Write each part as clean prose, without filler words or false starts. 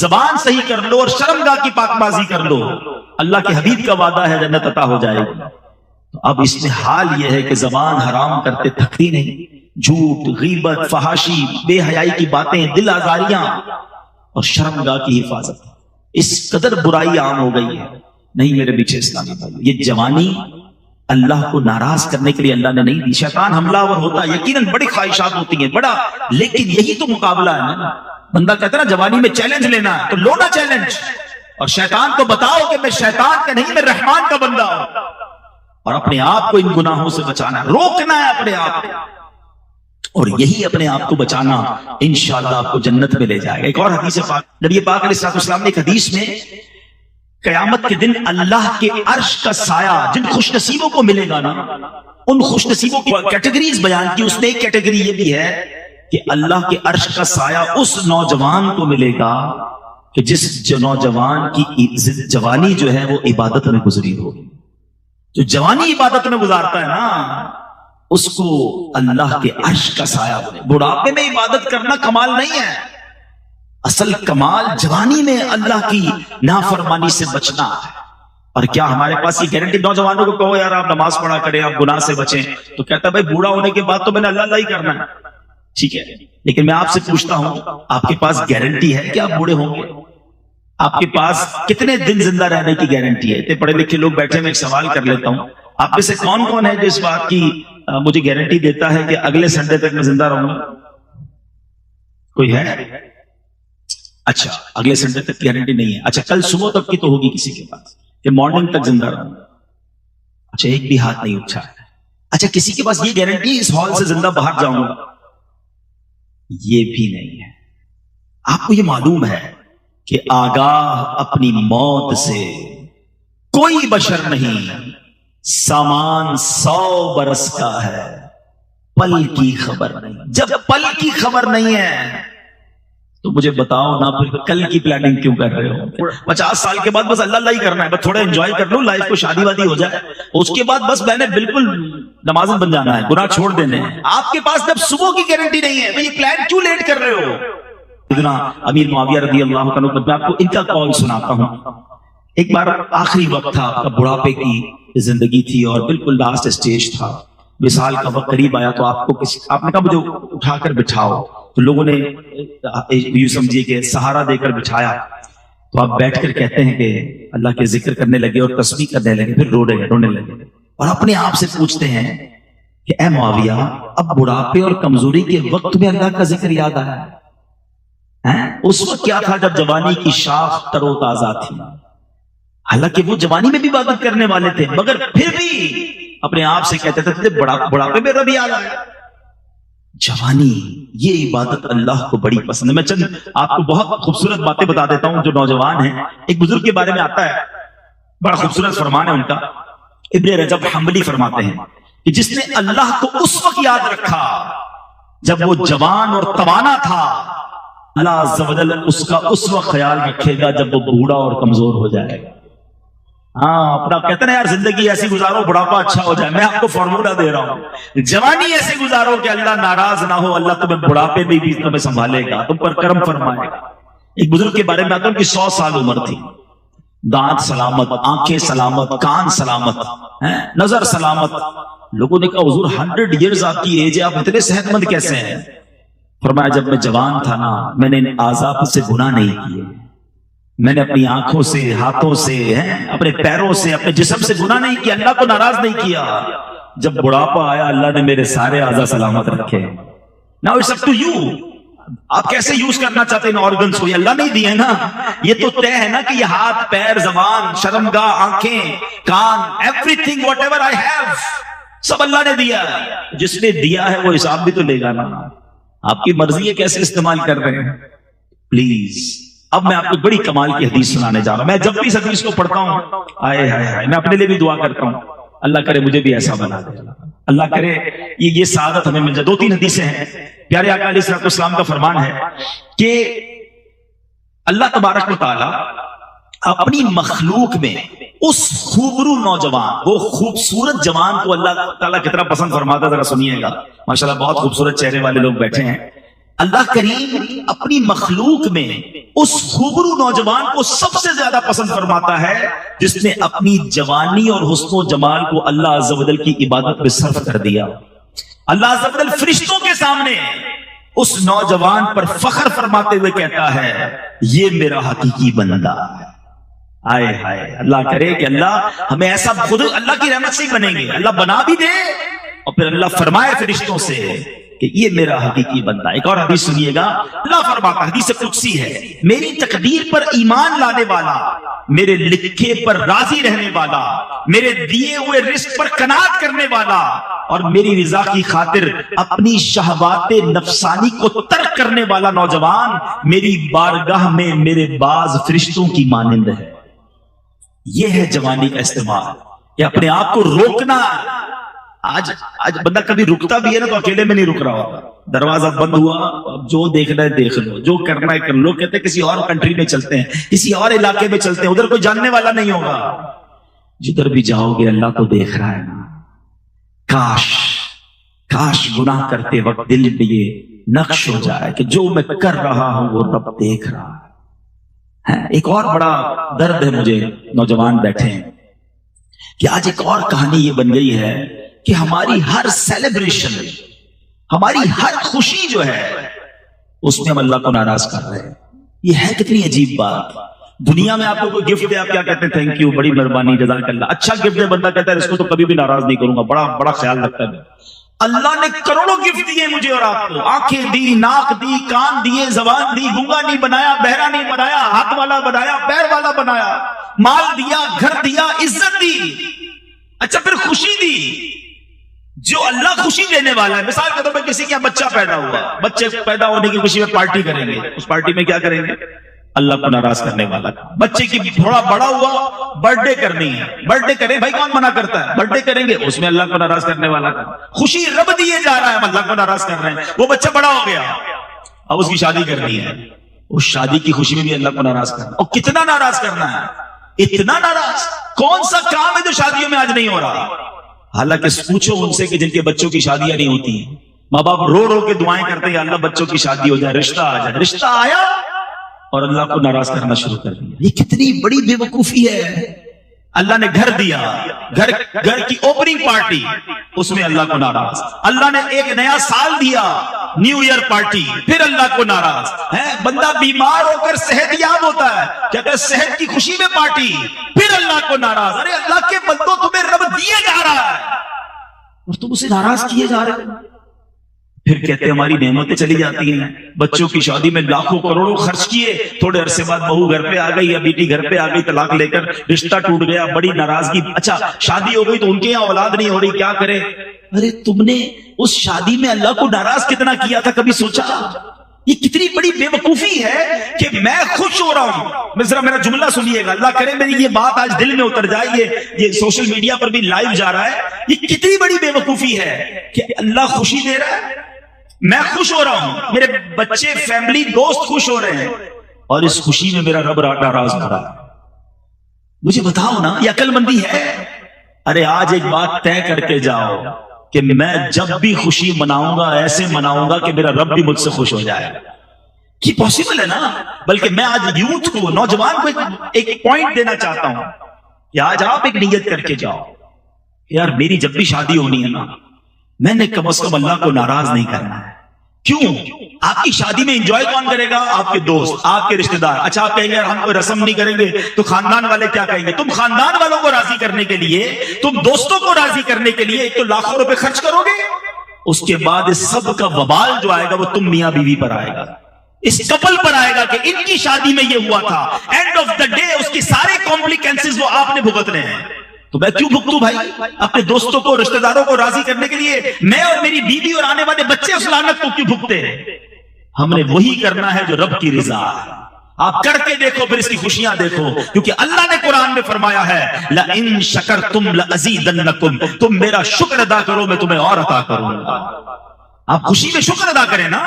زبان صحیح کر لو اور شرمگاہ کی پاک بازی کر لو، اللہ کے حبیب کا وعدہ ہے جنت عطا ہو جائے گی۔ تو اب اس میں حال یہ ہے کہ زبان حرام کرتے تھکتی نہیں، جھوٹ، غیبت، فحاشی، بے حیائی کی باتیں، دل آزاریاں اور شرمگاہ کی حفاظت، اس قدر برائی عام ہو گئی ہے۔ نہیں میرے پیچھے اسلامی بھائی، یہ جوانی اللہ کو ناراض کرنے کے لیے اللہ نے نہیں دی۔ شیطان حملہ آور ہوتا ہے، یقیناً بڑی خواہشات ہوتی ہیں بڑا، لیکن یہی تو مقابلہ ہے نا۔ بندہ کہتا ہے نا جوانی میں چیلنج لینا ہے تو لو نا چیلنج، اور شیطان کو بتاؤ کہ میں شیطان کا نہیں، میں رحمان کا بندہ ہوں، اور اپنے آپ کو ان گناہوں سے بچانا، روکنا ہے اپنے آپ کو، اور یہی اپنے آپ کو بچانا انشاءاللہ آپ کو جنت میں لے جائے گا۔ ایک اور حدیث پاک، نبی پاک علیہ السلام نے ایک حدیث میں قیامت کے دن اللہ کے عرش کا سایہ جن خوش نصیبوں کو ملے گا نا، ان خوش نصیبوں کی کیٹیگریز بیان کی۔ اس میں ایک کیٹیگری یہ بھی ہے کہ اللہ کے عرش کا سایہ اس نوجوان کو ملے گا کہ جس نوجوان کی جوانی جو ہے وہ عبادت میں گزری ہوگی۔ جو جوانی عبادت میں گزارتا ہے نا اس کو اللہ کے عرش کا سایہ بنے۔ بڑھاپے میں عبادت کرنا کمال نہیں ہے، اصل کمال جوانی میں اللہ کی نافرمانی سے بچنا ہے۔ اور کیا ہمارے پاس یہ گارنٹی؟ نوجوانوں کو کہو یار آپ نماز پڑھا کریں، آپ گناہ سے بچیں، تو کہتا ہے بھائی بوڑھا ہونے کے بعد تو میں نے اللہ ہی کرنا ہے، ٹھیک ہے، لیکن میں آپ سے پوچھتا ہوں آپ کے پاس گارنٹی ہے کہ آپ بوڑھے ہوں گے؟ آپ کے پاس کتنے دن زندہ رہنے کی گارنٹی ہے؟ اتنے پڑھے لکھے لوگ بیٹھے، میں ایک سوال کر لیتا ہوں، آپ میں سے کون کون ہے جو اس بات کی مجھے گارنٹی دیتا ہے کہ اگلے سنڈے تک میں زندہ رہوں گا؟ کوئی ہے؟ اچھا اگلے سنڈے تک کی گارنٹی نہیں ہے، اچھا کل صبح تک کی تو ہوگی کسی کے پاس کہ مارننگ تک زندہ رہوں گا؟ اچھا ایک بھی ہاتھ نہیں اٹھا ہے۔ اچھا کسی کے پاس یہ گارنٹی اس ہال سے زندہ باہر جاؤں گا؟ یہ بھی نہیں ہے۔ آپ کو یہ معلوم ہے کہ آگاہ اپنی موت سے کوئی بشر نہیں، سامان 100 برس کا ہے، پل کی خبر نہیں۔ جب پل کی خبر نہیں ہے تو مجھے بتاؤ نا پھر کل کی پلاننگ کیوں کر رہے ہو؟ 50 سال کے بعد بس اللہ ہی کرنا ہے، بس تھوڑا انجوائے کر لو لائف کو، شادی وادی ہو جائے، اس کے بعد بس میں نے بالکل نمازن بن جانا ہے، گناہ چھوڑ دینے ہیں۔ آپ کے پاس جب صبح کی گارنٹی نہیں ہے تو یہ پلان کیوں لیٹ کر رہے ہو؟ اتنا امیر معاویہ رضی اللہ عنہ، میں آپ کو ان کا قول سناتا ہوں۔ ایک بار آخری وقت تھا، آپ کا بڑھاپے کی زندگی تھی اور بالکل لاسٹ اسٹیج تھا، وصال کا وقت قریب آیا تو آپ نے کہا مجھے اٹھا کر بٹھاؤ، تو لوگوں نے یوں سمجھیے کہ سہارا دے کر بٹھایا، تو آپ بیٹھ کر کہتے ہیں کہ اللہ کے ذکر کرنے لگے اور تسبیح کرنے لگے، پھر رونے لگے اور اپنے آپ سے پوچھتے ہیں کہ اے معاویہ اب بڑھاپے اور کمزوری کے وقت میں اللہ کا ذکر یاد آیا ہے؟ اس وقت کیا تھا جب جوانی کی شاخ تر و تازہ تھی، حالانکہ وہ جوانی میں بھی عبادت کرنے والے تھے، مگر پھر بھی اپنے آپ سے کہتے تھے بڑھاپے میں رب یاد آیا۔ جوانی یہ عبادت اللہ کو بڑی پسند ہے۔ میں چند آپ کو بہت خوبصورت باتیں بتا دیتا ہوں جو نوجوان ہیں۔ ایک بزرگ کے بارے میں آتا ہے، بڑا خوبصورت فرمان ہے ان کا، ابن رجب حنبلی فرماتے ہیں کہ جس نے اللہ کو اس وقت یاد رکھا جب وہ جوان اور توانا تھا، اللہ عز و جل اس کا اس وقت خیال رکھے گا جب وہ بوڑھا اور کمزور ہو جائے گا۔ ہاں اپنا کہتے ہیں یار زندگی ایسی گزارو بڑھاپا اچھا ہو جائے، میں آپ کو فارمولا دے رہا ہوں، جوانی ایسی گزارو کہ اللہ ناراض نہ ہو، اللہ تمہیں بڑھاپے میں بھی تمہیں سنبھالے گا، تم پر کرم فرمائے گا۔ ایک بزرگ کے بارے میں آتا ہوں کہ 100 سال عمر تھی، دانت سلامت، آنکھیں سلامت، کان سلامت، نظر سلامت۔ لوگوں نے کہا حضور 100 ایئرز آپ کی ایج ہے، آپ اتنے صحت مند کیسے ہیں؟ فرمایا جب میں جوان تھا نا، میں نے ان اعضاء سے گناہ نہیں کیے، میں نے اپنی آنکھوں سے، ہاتھوں سے، اپنے پیروں سے، اپنے جسم سے گناہ نہیں کیا، اللہ کو ناراض نہیں کیا۔ جب بڑھاپا آیا اللہ نے میرے سارے اعضاء سلامت رکھے۔ Now it's up to you، آپ کیسے یوز کرنا چاہتے ہیں ان آرگنز کو، یہ اللہ نہیں دیے نا، یہ تو طے ہے نا کہ یہ ہاتھ، پیر، زبان، شرمگاہ، آنکھیں، کان، everything whatever I have سب اللہ نے دیا ہے۔ جس نے دیا ہے وہ حساب بھی تو لے گا نا، آپ کی مرضی ہے کیسے استعمال کر رہے ہیں۔ پلیز اب میں آپ کو بڑی کمال کی حدیث سنانے جا رہا ہوں۔ میں جب بھی اس حدیث کو پڑھتا ہوں آئے ہائے ہائے، میں اپنے لیے بھی دعا کرتا ہوں اللہ کرے مجھے بھی ایسا بنا دے، اللہ کرے یہ سعادت ہمیں مل جائے۔ 2-3 حدیثیں ہیں، پیارے آقا علیہ السلام کا فرمان ہے کہ اللہ تبارک و تعالی اپنی مخلوق میں اس خوبرو نوجوان، وہ خوبصورت جوان کو اللہ تعالیٰ کتنا پسند فرماتا، ذرا سنیے گا، ماشاءاللہ بہت خوبصورت چہرے والے لوگ بیٹھے ہیں۔ اللہ کریم اپنی مخلوق میں اس خوبرو نوجوان کو سب سے زیادہ پسند فرماتا ہے جس نے اپنی جوانی اور حسن و جمال کو اللہ عز و جل کی عبادت میں صرف کر دیا. اللہ عز و جل فرشتوں کے سامنے اس نوجوان پر فخر فرماتے ہوئے کہتا ہے یہ میرا حقیقی بندہ ہے. آئے ہائے، اللہ کرے کہ اللہ ہمیں ایسا خود اللہ کی رحمت سے ہی بنیں گے، اللہ بنا بھی دے اور پھر اللہ فرمائے فرشتوں سے کہ یہ میرا حقیقی بندہ. ایک اور حدیث سنیے گا، اللہ فرماتا، حدیث قدسی ہے، میری تقدیر پر ایمان لانے والا، میرے لکھے پر راضی رہنے والا، میرے دیے ہوئے رزق پر قناعت کرنے والا اور میری رضا کی خاطر اپنی شہوات نفسانی کو ترک کرنے والا نوجوان میری بارگاہ میں میرے باز فرشتوں کی مانند ہے. یہ ہے جوانی کا استعمال کہ اپنے آپ کو روکنا. آج بندہ کبھی رکتا بھی ہے نا تو اکیلے میں نہیں رک رہا ہوگا. دروازہ بند ہوا، اب جو دیکھنا ہے دیکھ لو، جو کرنا ہے کر لو. کہتے ہیں کسی اور کنٹری میں چلتے ہیں، کسی اور علاقے میں چلتے ہیں، ادھر کوئی جاننے والا نہیں ہوگا. جدھر بھی جاؤ گے اللہ تو دیکھ رہا ہے نا. کاش گناہ کرتے وقت دل میں یہ نقش ہو جائے کہ جو میں کر رہا ہوں وہ رب دیکھ رہا ہے. ایک اور بڑا درد ہے مجھے، نوجوان بیٹھے ہیں کہ آج ایک اور کہانی یہ بن گئی ہے کہ ہماری ہر سیلیبریشن، ہماری ہر خوشی جو ہے اس میں ہم اللہ کو ناراض کر رہے ہیں. یہ ہے کتنی عجیب بات. دنیا میں آپ کو کوئی گفٹ دے، آپ کیا کہتے ہیں؟ تھینک یو، بڑی مہربانی، جزاک اللہ. اچھا گفٹ دے، بندہ کہتا ہے اس کو تو کبھی بھی ناراض نہیں کروں گا، بڑا خیال رکھتا ہے. اللہ نے کروڑوں گفٹ دیے مجھے اور آپ کو، آنکھیں دی، ناک دی، کان دیے، زبان دی، گونگا نہیں بنایا، بہرا نہیں بنایا، ہاتھ والا بنایا، پیر والا بنایا، مال دیا، گھر دیا، عزت دی. اچھا پھر خوشی دی جو اللہ خوشی دینے والا ہے. مثال کے طور پہ کسی کا بچہ پیدا ہوا، بچے پیدا ہونے کی خوشی میں پارٹی کریں گے. اس پارٹی میں کیا کریں گے؟ اللہ کو ناراض کرنے والا. بچے کی تھوڑا بڑا ہوا، برتھ ڈے کرنی ہے، برتھ ڈے کریں، بھائی کون منع کرتا ہے؟ برتھ ڈے کریں گے، اس میں اللہ کو ناراض کرنے والا. خوشی رب دیے جا رہا ہے، ہم اللہ کو ناراض کر رہے ہیں. وہ بچہ بڑا ہو گیا، اب اس کی شادی کرنی ہے، اس شادی کی خوشی میں بھی اللہ کو ناراض کرنا. اور کتنا ناراض کرنا ہے؟ اتنا ناراض. کون سا کام ہے جو شادیوں میں آج نہیں ہو رہا؟ حالانکہ پوچھو ان سے کہ جن کے بچوں کی شادیاں نہیں ہوتی ہیں، ماں باپ رو رو کے دعائیں کرتے ہیں اللہ بچوں کی شادی ہو جائے، رشتہ آ جائے. رشتہ آیا اور اللہ کو ناراض کرنا شروع کر دیا. یہ کتنی بڑی بے وقوفی ہے. اللہ نے گھر دیا، گھر کی اوپننگ پارٹی، اس میں اللہ کو ناراض. اللہ نے ایک نیا سال دیا، نیو ایئر پارٹی، پھر اللہ کو ناراض. بندہ بیمار ہو کر صحت یاب ہوتا ہے، کہتے ہیں صحت کی خوشی میں پارٹی، پھر اللہ کو ناراض. ارے اللہ کے بندوں، تمہیں رب دیے جا رہا ہے اور تم اسے ناراض کیے جا رہے ہو. پھر کہتے ہیں ہماری نعمتیں چلی جاتی ہیں. بچوں کی شادی میں لاکھوں کروڑوں خرچ کیے، تھوڑے عرصے بعد بہو گھر پہ آ گئی یا بیٹی گھر پہ آ گئی، طلاق لے کر رشتہ ٹوٹ گیا، بڑی ناراضگی. اچھا شادی ہو گئی تو ان کے یہاں اولاد نہیں ہو رہی، کیا کرے؟ ارے تم نے اس شادی میں اللہ کو ناراض کتنا کیا تھا، کبھی سوچا؟ یہ کتنی بڑی بے وقوفی ہے کہ میں خوش ہو رہا ہوں. ذرا میرا جملہ سنیے گا، اللہ کرے میری یہ بات آج دل میں اتر جائے. یہ سوشل میڈیا پر بھی لائیو جا رہا ہے. یہ کتنی بڑی بے وقوفی ہے کہ اللہ خوشی دے رہا ہے، میں خوش ہو رہا ہوں، میرے بچے، فیملی، دوست خوش ہو رہے ہیں، اور اس خوشی میں میرا رب ناراض ہو رہا ہے. مجھے بتاؤ نا، یہ عقل مندی ہے؟ ارے آج ایک بات طے کر کے جاؤ کہ میں جب بھی خوشی مناؤں گا ایسے مناؤں گا کہ میرا رب بھی مجھ سے خوش ہو جائے. یہ پاسبل ہے نا؟ بلکہ میں آج یوتھ کو، نوجوان کو ایک پوائنٹ دینا چاہتا ہوں کہ آج آپ ایک نیت کر کے جاؤ، یار میری جب بھی شادی ہونی ہے نا، میں نے کم از کم اللہ کو ناراض نہیں کرنا ہے. کیوں؟ آپ کی شادی میں انجوائے کون کرے گا؟ آپ کے دوست، آپ کے رشتہ دار. اچھا آپ کہیں گے ہم کوئی رسم نہیں کریں گے تو خاندان والے کیا کہیں گے؟ تم خاندان والوں کو راضی کرنے کے لیے، تم دوستوں کو راضی کرنے کے لیے ایک تو لاکھوں روپے خرچ کرو گے، اس کے بعد اس سب کا وبال جو آئے گا وہ تم میاں بیوی پر آئے گا، اس کپل پر آئے گا کہ ان کی شادی میں یہ ہوا تھا. اینڈ آف دا ڈے اس کی سارے کمپلیکینسز وہ آپ نے بھگتنے ہیں. تو میں کیوں بھگتوں بھائی؟ اپنے دوستوں کو، رشتہ داروں کو راضی کرنے کے لیے میں اور میری بیوی اور آنے والے بچے اس لعنت کو کیوں بھگتے ہیں؟ ہم نے وہی کرنا ہے جو رب کی رضا ہے. آپ کر کے دیکھو، پھر اس کی خوشیاں دیکھو، کیونکہ اللہ نے قرآن میں فرمایا ہے لَإِن شَكَرْتُمْ لَأَزِيدَنَّكُمْ، تم میرا شکر ادا کرو میں تمہیں اور عطا کروں گا. آپ خوشی میں شکر ادا کریں نا،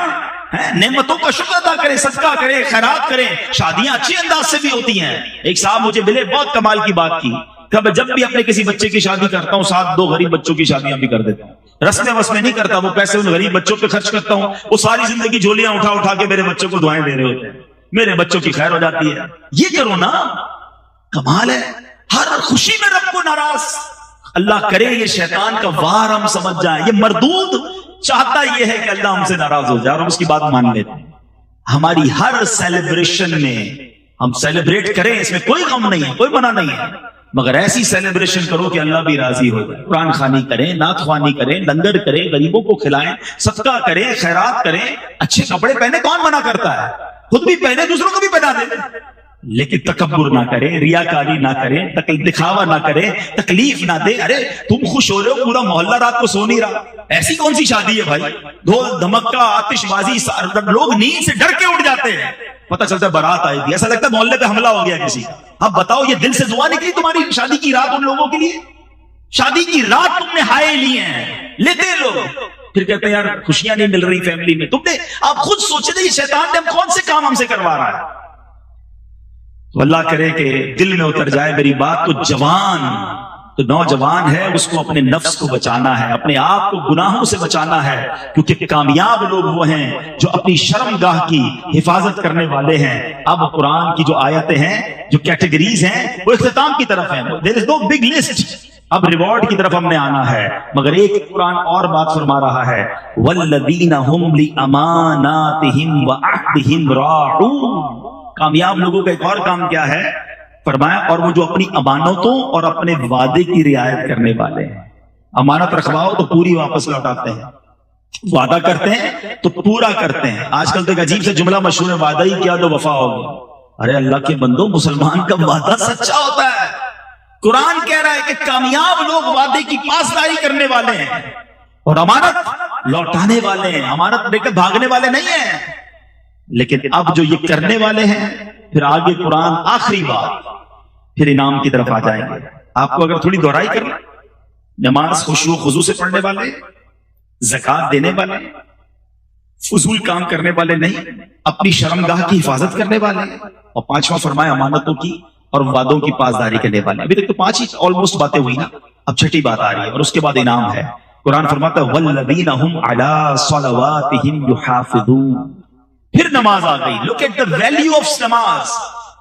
نعمتوں کا شکر ادا کریں، صدقہ کریں، خیرات کریں. شادیاں اچھی انداز سے بھی ہوتی ہیں. ایک صاحب مجھے ملے، بہت کمال کی بات کی. جب بھی اپنے کسی بچے کی شادی کرتا ہوں، ساتھ 2 غریب بچوں کی شادیاں بھی کر دیتا ہوں. رسمیں وسمیں نہیں کرتا، وہ پیسے ان غریب بچوں پہ خرچ کرتا ہوں. وہ ساری زندگی جھولیاں اٹھا اٹھا کے میرے بچوں کو دعائیں دے رہے ہوتے ہیں. میرے بچوں کی خیر ہو جاتی ہے. یہ کرو نا, کمال ہے. ہر خوشی میں رب کو ناراض. اللہ کرے یہ شیطان کا وار ہم سمجھ جائیں. یہ مردود چاہتا یہ ہے کہ اللہ ہم سے ناراض ہو جائے اور ہم اس کی بات مان لیتے ہیں. ہماری ہر سیلیبریشن میں ہم سیلیبریٹ کریں, اس میں کوئی غم نہیں ہے, کوئی منع نہیں ہے, مگر ایسی سیلیبریشن کرو کہ اللہ بھی راضی ہو جائے. قرآن خوانی کریں, نعت خوانی کریں, لنگر کریں, غریبوں کو کھلائیں, صدقہ کریں, خیرات کریں, اچھے کپڑے پہنے. کون منع کرتا ہے؟ خود بھی پہنے, دوسروں کو بھی پہنا دے. لیکن تکبر نہ کریں, ریاکاری نہ کریں, دکھاوا نہ کریں, تکلیف نہ دے. ارے تم خوش ہو رہے ہو, پورا محلہ رات کو سو نہیں رہا. ایسی کون سی شادی ہے بھائی؟ ڈھول دھمکا, آتش بازی, لوگ نیند سے ڈر کے اٹھ جاتے ہیں. پتہ چلتا ہے بارات آئی تھی, ایسا لگتا ہے محلے پہ حملہ ہو گیا کسی. اب بتاؤ, یہ دل سے دعا نکلی تمہاری شادی کی رات ان لوگوں کے لیے؟ شادی کی رات تم نے ہائے لیے ہیں, لیتے لوگ, پھر کہتے ہیں یار خوشیاں نہیں مل رہی فیملی میں. تم نے, آپ خود سوچے تھے یہ شیطان نے ہم کون سے کام ہم سے کروا رہا ہے. تو اللہ کرے کہ دل میں اتر جائے میری بات. تو جوان, تو نوجوان ہے, اس کو اپنے نفس کو بچانا ہے, اپنے آپ کو گناہوں سے بچانا ہے, کیونکہ کامیاب لوگ وہ ہیں جو اپنی شرم گاہ کی حفاظت کرنے والے ہیں. اب قرآن کی جو آیتیں ہیں, جو کیٹیگریز ہیں, وہ اختتام کی طرف ہیں. There is no big list. اب ریوارڈ کی طرف ہم نے آنا ہے, مگر ایک قرآن اور بات فرما رہا ہے, وَالَّذِينَ هُمْ لِأَمَانَاتِهِمْ وَعَهْدِهِمْ رَاعُونَ. کامیاب لوگوں کا ایک اور کام کیا ہے فرمایا, اور وہ جو اپنی امانتوں اور اپنے وعدے کی رعایت کرنے والے ہیں. امانت رکھواؤ تو پوری واپس لوٹاتے ہیں, وعدہ کرتے ہیں تو پورا کرتے ہیں. آج کل تو ایک عجیب سے جملہ مشہور ہے, وعدہ ہی کیا تو وفا ہو گیا. ارے اللہ کے بندو, مسلمان کا وعدہ سچا ہوتا ہے. قرآن کہہ رہا ہے کہ کامیاب لوگ وعدے کی پاسداری کرنے والے ہیں اور امانت لوٹانے والے ہیں. امانت لے کر بھاگنے والے نہیں ہیں. لیکن اب جو یہ کرنے والے ہیں, پھر آگے قرآن آخری بات, پھر انعام کی طرف آ جائیں گے. آپ کو اگر تھوڑی دہرائی کرنا, نماز خشوع و خضوع سے پڑھنے والے, زکات دینے والے, فضول کام کرنے والے نہیں, اپنی شرمگاہ کی حفاظت کرنے والے, اور پانچواں فرمایا امانتوں کی اور وعدوں کی پاسداری کرنے والے. ابھی تک تو 5 ہی آلموسٹ باتیں ہوئی نا, اب چھٹی بات آ رہی ہے, اور اس کے بعد انعام ہے. قرآن فرماتا ہے وَالَّذِينَ هُمْ عَلَىٰ صَلَوَاتِهِمْ يُحَافِظُونَ. پھر نماز آ گئی. Look at the value of نماز.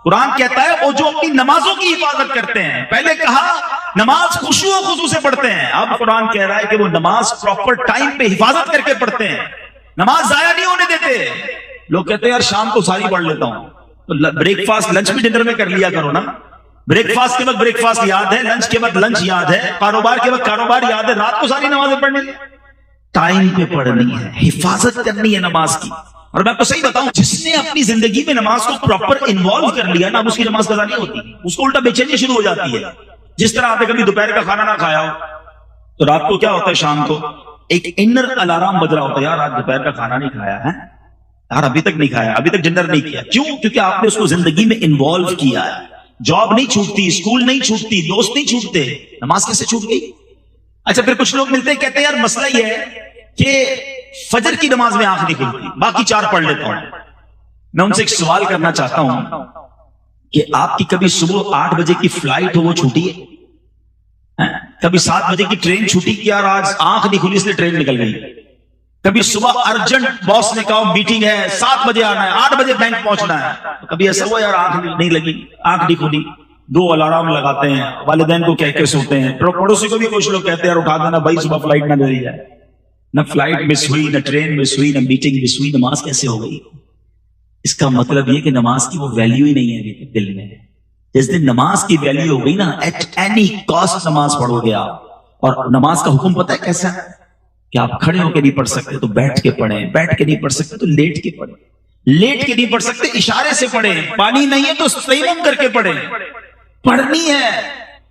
قرآن کہتا ہے وہ جو اپنی نمازوں کی حفاظت کرتے ہیں. پہلے کہا نماز خشوع و خضوع سے پڑھتے ہیں, اب قرآن کہہ رہا ہے کہ وہ نماز پراپر ٹائم پہ حفاظت کر کے پڑھتے ہیں, نماز ضائع نہیں ہونے دیتے. لوگ کہتے ہیں یار شام کو ساری پڑھ لیتا ہوں, تو بریک فاسٹ لنچ بھی ڈنر میں کر لیا کرو نا. بریک فاسٹ کے وقت بریک فاسٹ یاد ہے, لنچ کے وقت لنچ یاد ہے, کاروبار کے وقت کاروبار یاد ہے, رات کو ساری نمازیں پڑھنی ہے. ٹائم پہ پڑھنی ہے, حفاظت کرنی ہے نماز کی. اور میں آپ کو صحیح بتاؤں, جس نے اپنی زندگی میں نماز کو پراپر انوالو کر لیا نا, اب اس کی نماز قضا نہیں ہوتی, اس کو الٹا بے چینی شروع ہو جاتی ہے. جس طرح آپ نے کبھی دوپہر کا کھانا نہ کھایا ہو تو رات کو کیا ہوتا ہے, شام کو ایک انر الارم بج رہا ہوتا ہے, یار آج دوپہر کا کھانا نہیں کھایا ہے, یار ابھی تک نہیں کھایا, ابھی تک ڈنر نہیں کیا. کیوں؟ کیونکہ آپ نے اس کو زندگی میں انوالو کیا ہے. جاب نہیں چھوٹتی, اسکول نہیں چھوٹتی, دوست نہیں چھوٹتے, نماز کیسے چھوٹ گئی؟ اچھا پھر کچھ لوگ ملتے ہیں کہتے ہیں یار مسئلہ یہ ہے کہ فجر کی نماز میں آنکھ نہیں کھلتی, باقی 4 پڑھ لیتا ہوں. میں ان سے ایک سوال کرنا چاہتا ہوں کہ آپ کی کبھی صبح 8 بجے کی فلائٹ ہو وہ چھوٹی ہے؟ کبھی 7 بجے کی ٹرین چھوٹی کہ یار آج آنکھ نہیں کھلی اس لیے ٹرین نکل گئی؟ کبھی صبح ارجنٹ باس نے کہا میٹنگ ہے 7 بجے آنا ہے, 8 بجے بینک پہنچنا ہے, کبھی ایسا ہوا یار آنکھ نہیں لگی, آنکھ نہیں کھلی, 2 الارم لگاتے ہیں, والدین کو کہہ کے سوتے ہیں, پڑوسی کو بھی کچھ لوگ کہتے ہیں یار اٹھا دینا بھائی صبح فلائٹ نہ لے جائے. نہ فلائٹ مس ہوئی, نہ ٹرین مس ہوئی, نہ میٹنگ مس ہوئی, نماز کیسے ہو گئی؟ اس کا مطلب یہ کہ نماز کی وہ ویلیو ہی نہیں ہے دل میں. جس دن نماز کی ویلیو ہو گئی نا, ایٹ اینی کاسٹ نماز پڑھو گے آپ. اور نماز کا حکم پتہ ہے کیسا ہے کہ آپ کھڑے ہو کے نہیں پڑھ سکتے تو بیٹھ کے پڑھیں, بیٹھ کے نہیں پڑھ سکتے تو لیٹ کے پڑھیں, لیٹ کے نہیں پڑھ سکتے اشارے سے پڑھیں, پانی نہیں ہے تو تیمم کر کے پڑھیں. پڑھنی ہے.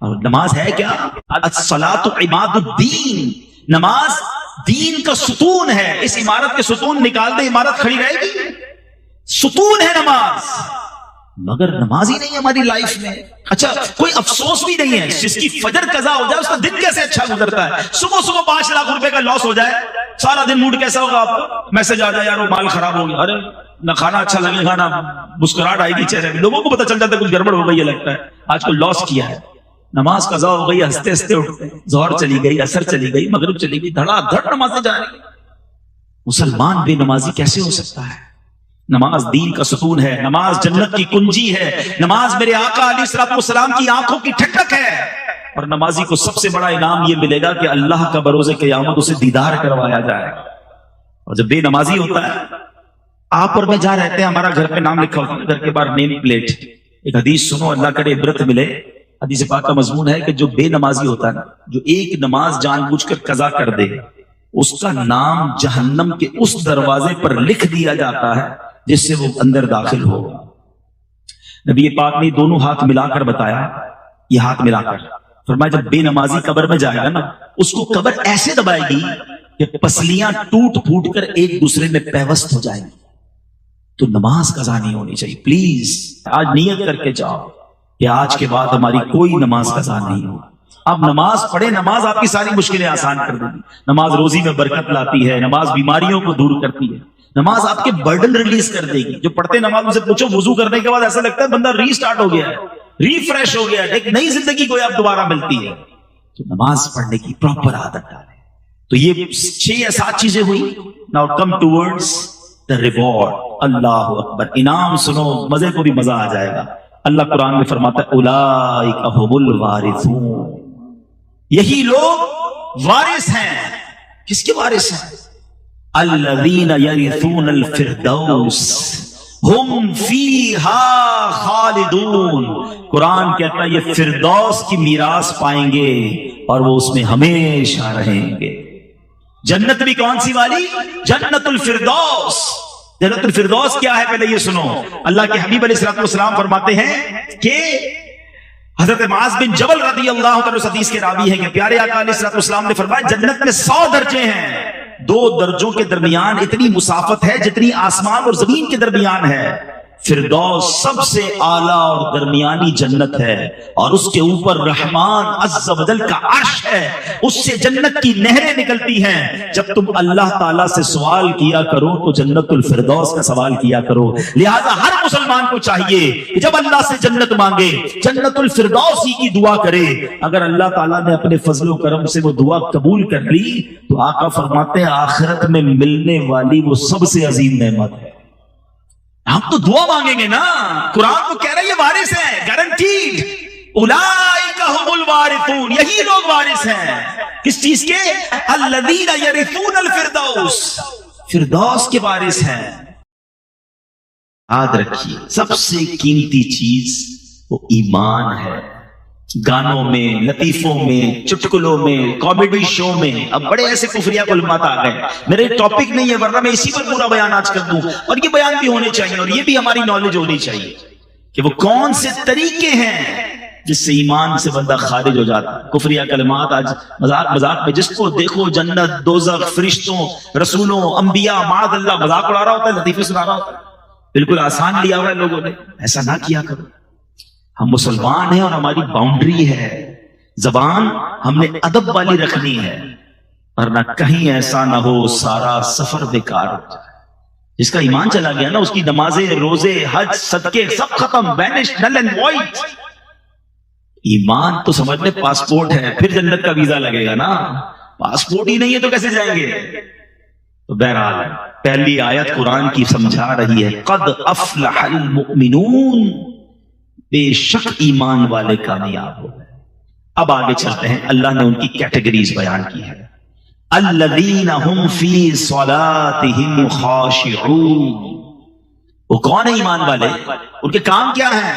اور نماز ہے کیا؟ الصلاۃ عماد الدین. نماز دین کا ستون ہے. اس عمارت کے ستون نکال دے, عمارت کھڑی رہے گی؟ ستون ہے نماز, مگر نماز ہی نہیں ہماری لائف میں. اچھا کوئی افسوس بھی نہیں ہے جس کی فجر قضا ہو جائے اس کا دن کیسے اچھا گزرتا ہے. صبح صبح 5 لاکھ روپے کا لاس ہو جائے, سارا دن موڈ کیسا ہوگا آپ کو؟ میسج آ جائے یار وہ مال خراب ہو گیا, ارے نہ کھانا اچھا لگے گا, نہ مسکراہٹ آئے گی چہرے میں, لوگوں کو پتہ چل جاتا ہے کچھ گڑبڑ ہو گئی ہے, لگتا ہے آج کو لاس کیا ہے. نماز قضا ہو گئی, ہنستے ہنستے اٹھتے ہیں, ظہر چلی گئی, عصر چلی گئی, مغرب چلی گئی, دھڑا دھڑ نمازیں جا رہی. مسلمان بے نمازی کیسے ہو سکتا ہے؟ نماز دین کا ستون ہے، نماز جنت کی کنجی ہے، نماز میرے آقا علیہ الصلوۃ والسلام کی آنکھوں کی ٹھنڈک ہے، اور نمازی کو سب سے بڑا انعام یہ ملے گا کہ اللہ کا بروز قیامت اسے دیدار کروایا جائے گا۔ اور جب بے نمازی ہوتا ہے، آپ اور میں جہاں رہتے ہیں ہمارا گھر پہ نام لکھا ہوتا ہے، گھر کے باہر نیم پلیٹ، ایک حدیث سنو، اللہ کرے عبرت ملے۔ حدیث پاک کا مضمون ہے کہ جو بے نمازی ہوتا ہے نا، جو ایک نماز جان بوجھ کر قضا کر دے، اس کا نام جہنم کے اس دروازے پر لکھ دیا جاتا ہے جس سے وہ اندر داخل ہوگا۔ نبی پاک نے دونوں ہاتھ ملا کر بتایا، یہ ہاتھ ملا کر فرمایا جب بے نمازی قبر میں جائے گا نا، اس کو قبر ایسے دبائے گی کہ پسلیاں ٹوٹ پھوٹ کر ایک دوسرے میں پیوست ہو جائیں گی۔ تو نماز قضا نہیں ہونی چاہیے، پلیز آج نیت کر کے جاؤ کہ آج کے بعد ہماری کوئی نماز قضا نہیں ہو۔ آپ نماز پڑھیں، نماز آپ کی ساری مشکلیں آسان کر دے گی، نماز روزی میں برکت لاتی ہے، نماز بیماریوں کو دور کرتی ہے، نماز آپ کے برڈن ریلیز کر دے گی۔ جو پڑھتے نماز ان سے پوچھو وضو کرنے کے بعد ایسا لگتا ہے بندہ ری سٹارٹ ہو گیا ہے، ری فریش ہو گیا ہے، ایک نئی زندگی کو آپ دوبارہ ملتی ہے۔ تو نماز پڑھنے کی پراپر عادت ڈالیں۔ تو یہ 6 یا 7 چیزیں ہوئی۔ Now come towards the reward. اللہ اکبر، انعام سنو، مزے کو بھی مزہ آ جائے گا۔ اللہ قرآن میں فرماتا ہے اولئک هم الوارثون، یہی لوگ وارث ہیں۔ کس کے وارث ہیں؟ الذین یرثون الفردوس ہم فیہا خالدون۔ قرآن کہتا ہے یہ فردوس کی میراث پائیں گے اور وہ اس میں ہمیشہ رہیں گے۔ جنت بھی کون سی والی؟ جنت الفردوس۔ جنت الفردوس کیا ہے پہلے یہ سنو۔ اللہ کے حبیب علیہ الصلوۃ والسلام فرماتے ہیں کہ حضرت معاذ بن جبل رضی اللہ تعالی عنہ حدیث کے راوی ہیں کہ پیارے آقا علیہ الصلوۃ والسلام نے فرمایا جنت میں 100 درجے ہیں، 2 درجوں کے درمیان اتنی مسافت ہے جتنی آسمان اور زمین کے درمیان ہے۔ فردوس سب سے اعلیٰ اور درمیانی جنت ہے، اور اس کے اوپر رحمان عز و جل کا عرش ہے، اس سے جنت کی نہریں نکلتی ہیں۔ جب تم اللہ تعالیٰ سے سوال کیا کرو تو جنت الفردوس کا سوال کیا کرو۔ لہذا ہر مسلمان کو چاہیے کہ جب اللہ سے جنت مانگے جنت الفردوس ہی کی دعا کرے۔ اگر اللہ تعالیٰ نے اپنے فضل و کرم سے وہ دعا قبول کر لی تو آقا فرماتے ہیں آخرت میں ملنے والی وہ سب سے عظیم نعمت ہے۔ ہم تو دعا مانگیں گے نا، قرآن تو کہہ رہا ہے یہ وارث ہیں، گارنٹیڈ۔ اولئک هم الوارثون، یہی لوگ وارث ہیں۔ کس چیز کے؟ الذین یرثون الفردوس، فردوس کے وارث ہیں۔ یاد رکھیے سب سے قیمتی چیز وہ ایمان ہے۔ گانوں میں، لطیفوں میں، چٹکلوں میں، کامیڈی شو میں اب بڑے ایسے کفریہ کلمات آ گئے۔ میرے ٹاپک نہیں ہے ورنہ میں اسی پر پورا بیان آج کر دوں، اور یہ بیان بھی ہونے چاہیے اور یہ بھی ہماری نالج ہونی چاہیے کہ وہ کون سے طریقے ہیں جس سے ایمان سے بندہ خارج ہو جاتا ہے۔ کفریہ کلمات آج مذاق میں جس کو دیکھو جنت، دوزخ، فرشتوں، رسولوں، انبیاء، معاذ اللہ مذاق اڑا رہا ہوتا ہے، لطیفے سنا رہا ہوتا ہے۔ بالکل آسان لیا ہوا ہے لوگوں نے، ایسا نہ کیا کرو۔ ہم مسلمان ہیں اور ہماری باؤنڈری ہے، زبان ہم نے ادب والی رکھنی ہے، ورنہ کہیں ایسا نہ ہو سارا سفر بیکار ہو جائے۔ جس کا ایمان چلا گیا نا اس کی نمازیں، روزے، حج، صدقے سب ختم، وینش، نل اینڈ وائڈ۔ ایمان تو سمجھ لے پاسپورٹ ہے، پھر جنت کا ویزا لگے گا نا، پاسپورٹ ہی نہیں ہے تو کیسے جائیں گے؟ تو بہرحال پہلی آیت قرآن کی سمجھا رہی ہے قد افلح المؤمنون، بے شک ایمان والے کامیاب ہو گئے۔ اب آگے چلتے ہیں، اللہ نے ان کی کیٹیگریز بیان کی ہے۔ الذین هم فی صلاتهم خاشعون، وہ کون ہے ایمان والے؟ ان کے کام کیا ہیں؟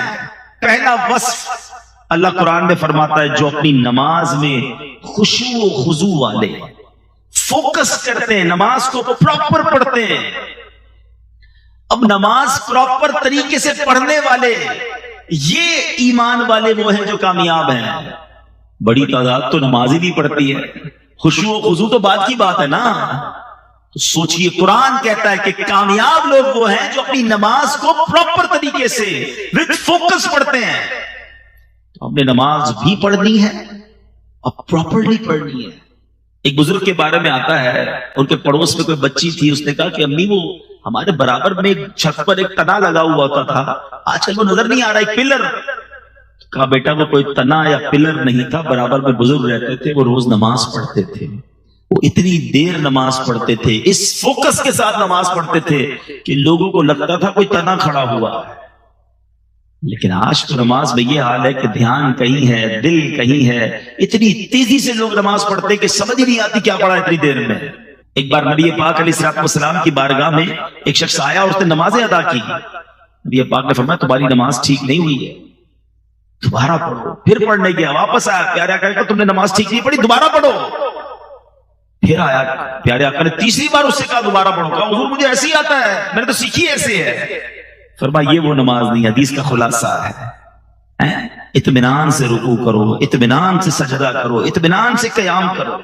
پہلا وصف اللہ قرآن میں فرماتا ہے جو اپنی نماز میں خشوع و خضوع والے، فوکس کرتے ہیں، نماز کو پراپر پڑھتے ہیں۔ اب نماز پراپر طریقے سے پڑھنے والے، یہ ایمان والے وہ ہیں جو کامیاب ہیں۔ بڑی تعداد تو نماز ہی نہیں پڑھتی ہے، خشوع و خضوع تو بعد کی بات ہے نا۔ تو سوچئے قرآن کہتا ہے کہ کامیاب لوگ وہ ہیں جو اپنی نماز کو پراپر طریقے سے وتھ فوکس پڑھتے ہیں۔ تو ہم نے نماز بھی پڑھنی ہے اور پراپرلی پڑھنی ہے۔ ایک بزرگ کے بارے میں آتا ہے، ان کے پڑوس میں کوئی بچی تھی، اس نے کہا کہ امی وہ ہمارے برابر میں ایک چھت پر ایک تنا لگا ہوا ہوتا تھا، آج کل وہ نظر نہیں آ رہا، ایک پلر۔ کہا بیٹا وہ کوئی تنا یا پلر نہیں تھا، برابر میں بزرگ رہتے تھے، وہ روز نماز پڑھتے تھے۔ وہ اتنی دیر نماز پڑھتے تھے، اس فوکس کے ساتھ نماز پڑھتے تھے کہ لوگوں کو لگتا تھا کوئی تنا کھڑا ہوا ہے۔ لیکن آج تو نماز میں یہ حال ہے کہ دھیان کہیں ہے، دل کہیں ہے، اتنی تیزی سے لوگ نماز پڑھتے کہ سمجھ نہیں آتی کیا پڑھا اتنی دیر میں۔ ایک بار نبی پاک علیہ الصلوۃ والسلام کی بارگاہ میں ایک شخص آیا اور اس نے نمازیں ادا کی۔ نبی پاک نے فرمایا تمہاری نماز ٹھیک نہیں ہوئی ہے، دوبارہ پڑھو۔ پھر پڑھنے گیا، واپس آیا، پیارے آقا کہ تم نے نماز ٹھیک نہیں پڑھی، دوبارہ پڑھو۔ پھر آیا پیارے آقا نے تیسری بار اس سے کہا دوبارہ پڑھو، کہا حضور مجھے ایسے ہی آتا ہے، میں نے تو سیکھی ایسے ہے۔ فرمایا یہ وہ نماز نہیں، حدیث کا خلاصہ ہے اطمینان سے رکوع کرو، اطمینان سے سجدہ کرو، اطمینان سے قیام کرو۔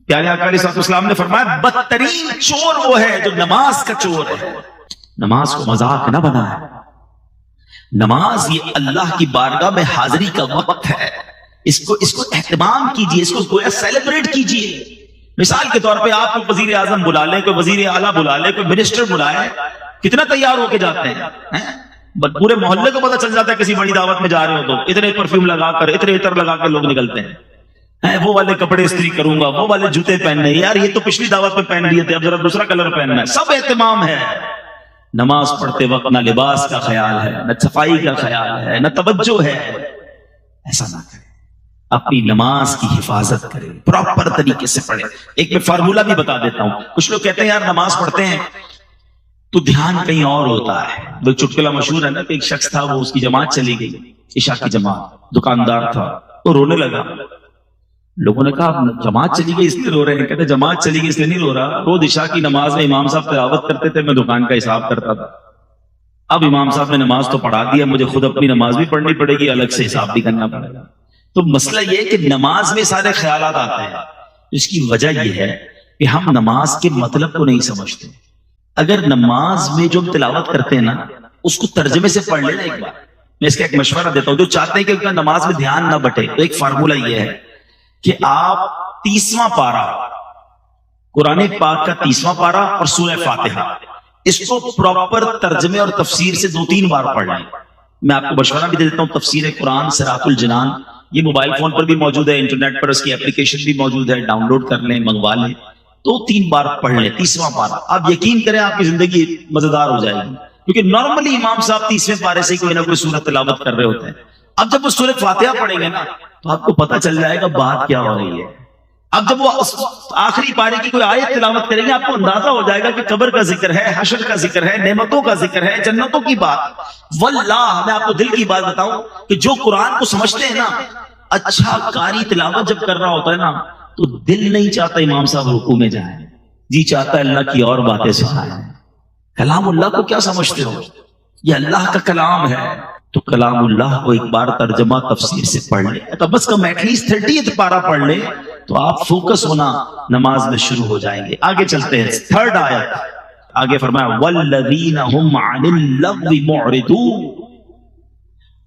پیارے آقا علیہ السلام نے فرمایا بدترین چور وہ ہے جو نماز کا چور ہے۔ نماز کو مذاق نہ بنائے، نماز یہ اللہ کی بارگاہ میں حاضری کا وقت ہے، اس کو اہتمام کیجئے، اس کو گویا سیلیبریٹ کیجئے۔ مثال کے طور پہ آپ کو وزیر اعظم بلا لیں، کوئی وزیر اعلیٰ بلا لیں، کوئی منسٹر بلائے، کتنا تیار ہو کے جاتے ہیں، پورے محلے کو پتہ چل جاتا ہے کسی بڑی دعوت میں جا رہے ہو تو اتنے پرفیوم لگا کر، اتنے عطر لگا کر لوگ نکلتے ہیں، وہ والے کپڑے استری کروں گا، وہ والے جوتے پہننے، یار یہ تو پچھلی دعوت میں پہن لیے تھے، اب ذرا دوسرا کلر پہننا ہے، سب اہتمام ہے۔ نماز پڑھتے وقت نہ لباس کا خیال ہے، نہ صفائی کا خیال ہے، نہ توجہ ہے۔ ایسا نہ کرے، اپنی نماز کی حفاظت کرے، پراپر طریقے سے پڑھے۔ ایک میں فارمولہ بھی بتا دیتا ہوں۔ کچھ لوگ کہتے ہیں یار نماز پڑھتے ہیں تو دھیان کہیں اور ہوتا ہے۔ وہ چٹکلا مشہور ہے نا کہ ایک شخص تھا، وہ اس کی جماعت چلی گئی، عشاء کی جماعت، دکاندار تھا، وہ رونے لگا۔ لوگوں نے کہا جماعت چلی گئی اس لیے رو رہے ہیں؟ کہتے جماعت چلی گئی اس لیے نہیں رو رہا، روز عشاء کی نماز میں امام صاحب تلاوت کرتے تھے، میں دکان کا حساب کرتا تھا، اب امام صاحب نے نماز تو پڑھا دیا، مجھے خود اپنی نماز بھی پڑھنی پڑے گی، الگ سے حساب بھی کرنا پڑے گا۔ تو مسئلہ یہ ہے کہ نماز میں سارے خیالات آتے ہیں، اس کی وجہ یہ ہے کہ ہم نماز کے مطلب کو نہیں سمجھتے۔ اگر نماز میں جو تلاوت کرتے ہیں نا اس کو ترجمے سے پڑھ لینا ایک بار۔ میں اس کا ایک مشورہ دیتا ہوں، جو چاہتے ہیں کہ ان کا نماز میں دھیان نہ بٹے، تو ایک فارمولہ یہ ہے کہ آپ 30واں پارہ، قرآن پاک کا 30واں پارہ اور سورہ فاتحہ، اس کو پراپر ترجمے اور تفسیر سے 2-3 بار پڑھ لیں۔ میں آپ کو مشورہ بھی دے دیتا ہوں، تفسیر قرآن صراط الجنان، یہ موبائل فون پر بھی موجود ہے، انٹرنیٹ پر اس کی اپلیکیشن بھی موجود ہے، ڈاؤن لوڈ کر لیں، منگوا لیں، 2-3 بار پڑھ لیں 30واں پارہ۔ آپ یقین کریں آپ کی زندگی مزیدار ہو جائے گی، کیونکہ نارملی امام صاحب 30ویں پارے سے کوئی نہ کوئی سورت تلاوت کر رہے ہوتے ہیں۔ اب جب وہ سورۃ فاتحہ پڑھیں گے نا تو آپ کو پتہ چل جائے گا بات کیا ہو رہی ہے۔ اب جب وہ آخری پارے کی کوئی آیت تلاوت کریں گے آپ کو اندازہ ہو جائے گا کہ قبر کا ذکر ہے، حشر کا ذکر ہے، نعمتوں کا ذکر ہے، جنتوں کی بات۔ واللہ میں آپ کو دل کی بات بتاؤں کہ جو قرآن کو سمجھتے ہیں نا، اچھا قاری تلاوت جب کر رہا ہوتا ہے نا تو دل نہیں چاہتا امام صاحب رکوع میں جائیں، جی چاہتا ہے اللہ کی اور باتیں سنائیں۔ کلام اللہ کو کیا سمجھتے ہو؟ یہ اللہ کا کلام ہے، تو کلام اللہ کو ایک بار ترجمہ تفسیر سے پڑھ لیں، تو بس کم ایٹ لیسٹ 30 پارہ پڑھ لیں تو آپ فوکس ہونا نماز میں شروع ہو جائیں گے۔ آگے چلتے ہیں، 3rd آیت آگے فرمایا والذین هم عن اللغو معرضون،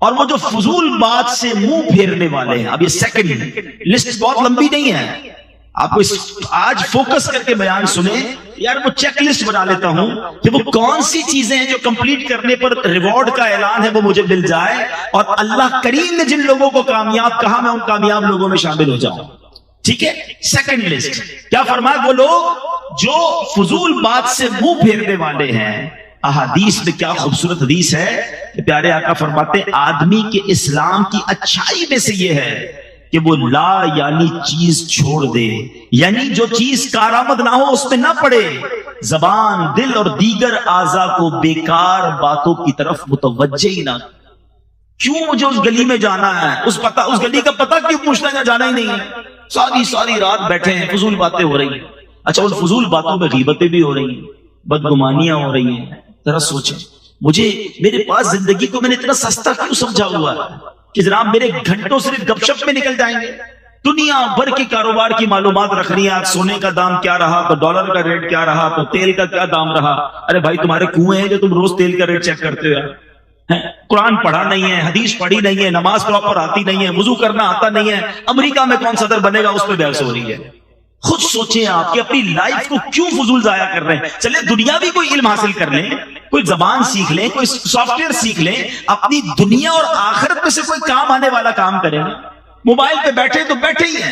اور وہ جو فضول بات سے منہ پھیرنے والے ہیں۔ اب یہ سیکنڈ لسٹ بہت لمبی نہیں ہے، آپ کو آج فوکس کر کے بیان سنیں، یار وہ چیک لسٹ بنا لیتا ہوں کہ وہ کون سی چیزیں ہیں جو کمپلیٹ کرنے پر ریوارڈ کا اعلان ہے وہ مجھے مل جائے، اور اللہ کریم نے جن لوگوں کو کامیاب کہا میں ان کامیاب لوگوں میں شامل ہو جاؤں۔ ٹھیک ہے، سیکنڈ لسٹ کیا فرمایا؟ وہ لوگ جو فضول بات سے منہ پھیرنے والے ہیں۔ احادیث میں کیا خوبصورت حدیث ہے کہ پیارے آقا فرماتے ہیں آدمی کے اسلام کی اچھائی میں سے یہ ہے کہ وہ لا یعنی چیز چھوڑ دے، یعنی جو چیز کارآمد نہ ہو اس میں نہ پڑے، زبان، دل اور دیگر اعضاء کو بیکار باتوں کی طرف متوجہ ہی نہ۔ کیوں مجھے اس گلی میں جانا ہے، اس گلی کا پتہ کیوں پوچھنا ہے؟ جانا ہی نہیں ہے، ساری رات بیٹھے ہیں، فضول باتیں ہو رہی ہیں۔ اچھا ان فضول باتوں میں غیبتیں بھی ہو رہی ہیں، بدگمانیاں ہو رہی ہیں۔ ذرا سوچیں، میرے پاس زندگی کو میں نے اتنا سستا کیوں سمجھا ہوا ہے کہ جناب میرے گھنٹوں صرف گپ شپ میں نکل جائیں گے؟ دنیا بھر کے کاروبار کی معلومات رکھنی ہے، سونے کا دام کیا رہا، تو ڈالر کا ریٹ کیا رہا، تو تیل کا کیا دام رہا۔ ارے بھائی تمہارے کنویں ہیں جو تم روز تیل کا ریٹ چیک کرتے ہو؟ قرآن پڑھا نہیں ہے، حدیث پڑھی نہیں ہے، نماز پراپر آتی نہیں ہے، وضو کرنا آتا نہیں ہے، امریکہ میں کون صدر بنے گا اس پہ بحث ہو رہی ہے۔ خود سوچیں آپ کہ اپنی لائف کو کیوں فضول ضائع کر رہے ہیں؟ چلے دنیا بھی کوئی علم حاصل کر لیں، کوئی زبان سیکھ لیں، کوئی سافٹ ویئر سیکھ لیں، اپنی دنیا اور آخرت میں سے کوئی کام آنے والا کام کریں۔ موبائل پہ بیٹھے تو بیٹھے ہی ہیں،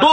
2